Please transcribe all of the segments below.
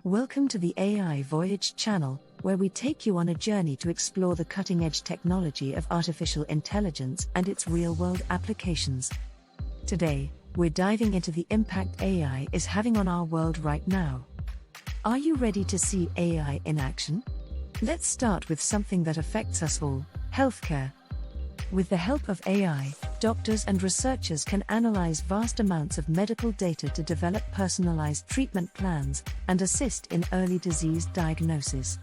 Welcome to the AI Voyage channel, where we take you on a journey to explore the cutting-edge technology of artificial intelligence and its real-world applications. Today, we're diving into the impact AI is having on our world right now. Are you ready to see AI in action? Let's start with something that affects us all: healthcare. With the help of AI, doctors and researchers can analyze vast amounts of medical data to develop personalized treatment plans and assist in early disease diagnosis.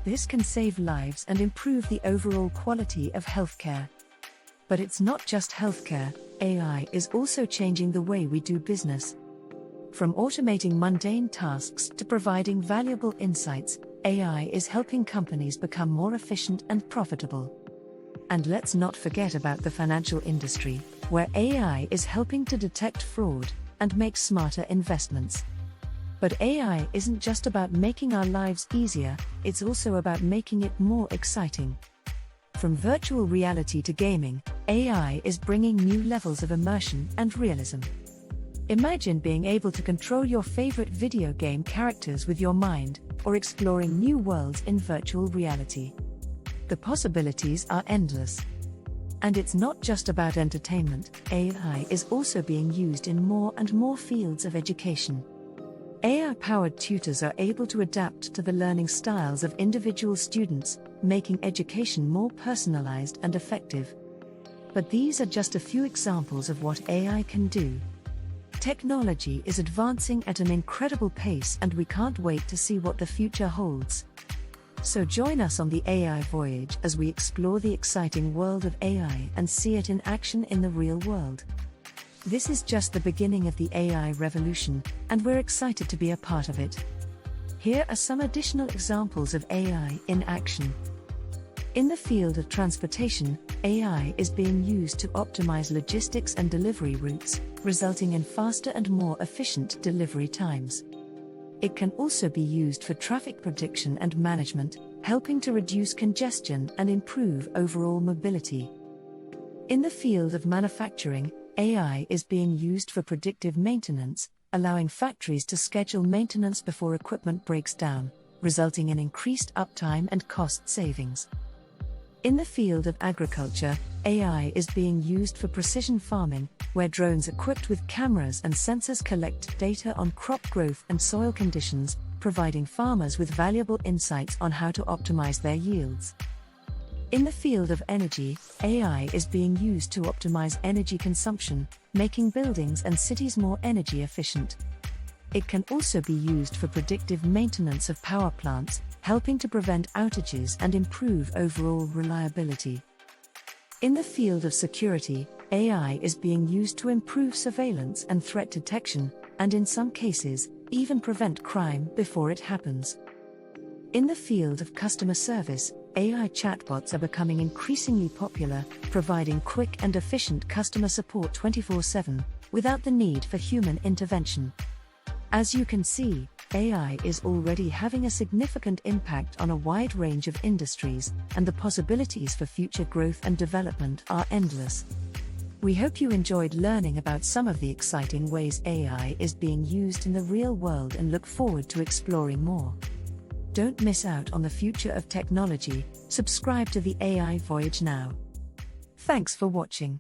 This can save lives and improve the overall quality of healthcare. But it's not just healthcare, AI is also changing the way we do business. From automating mundane tasks to providing valuable insights, AI is helping companies become more efficient and profitable. And let's not forget about the financial industry, where AI is helping to detect fraud and make smarter investments. But AI isn't just about making our lives easier, it's also about making it more exciting. From virtual reality to gaming, AI is bringing new levels of immersion and realism. Imagine being able to control your favorite video game characters with your mind, or exploring new worlds in virtual reality. The possibilities are endless. And it's not just about entertainment, AI is also being used in more and more fields of education. AI-powered tutors are able to adapt to the learning styles of individual students, making education more personalized and effective. But these are just a few examples of what AI can do. Technology is advancing at an incredible pace, and we can't wait to see what the future holds. So join us on the AI Voyage as we explore the exciting world of AI and see it in action in the real world. This is just the beginning of the AI revolution, and we're excited to be a part of it. Here are some additional examples of AI in action. In the field of transportation, AI is being used to optimize logistics and delivery routes, resulting in faster and more efficient delivery times. It can also be used for traffic prediction and management, helping to reduce congestion and improve overall mobility. In the field of manufacturing, AI is being used for predictive maintenance, allowing factories to schedule maintenance before equipment breaks down, resulting in increased uptime and cost savings. In the field of agriculture, AI is being used for precision farming, where drones equipped with cameras and sensors collect data on crop growth and soil conditions, providing farmers with valuable insights on how to optimize their yields. In the field of energy, AI is being used to optimize energy consumption, making buildings and cities more energy efficient. It can also be used for predictive maintenance of power plants, helping to prevent outages and improve overall reliability. In the field of security, AI is being used to improve surveillance and threat detection, and in some cases, even prevent crime before it happens. In the field of customer service, AI chatbots are becoming increasingly popular, providing quick and efficient customer support 24/7, without the need for human intervention. As you can see, AI is already having a significant impact on a wide range of industries, and the possibilities for future growth and development are endless. We hope you enjoyed learning about some of the exciting ways AI is being used in the real world and look forward to exploring more. Don't miss out on the future of technology. Subscribe to the AI Voyage now. Thanks for watching.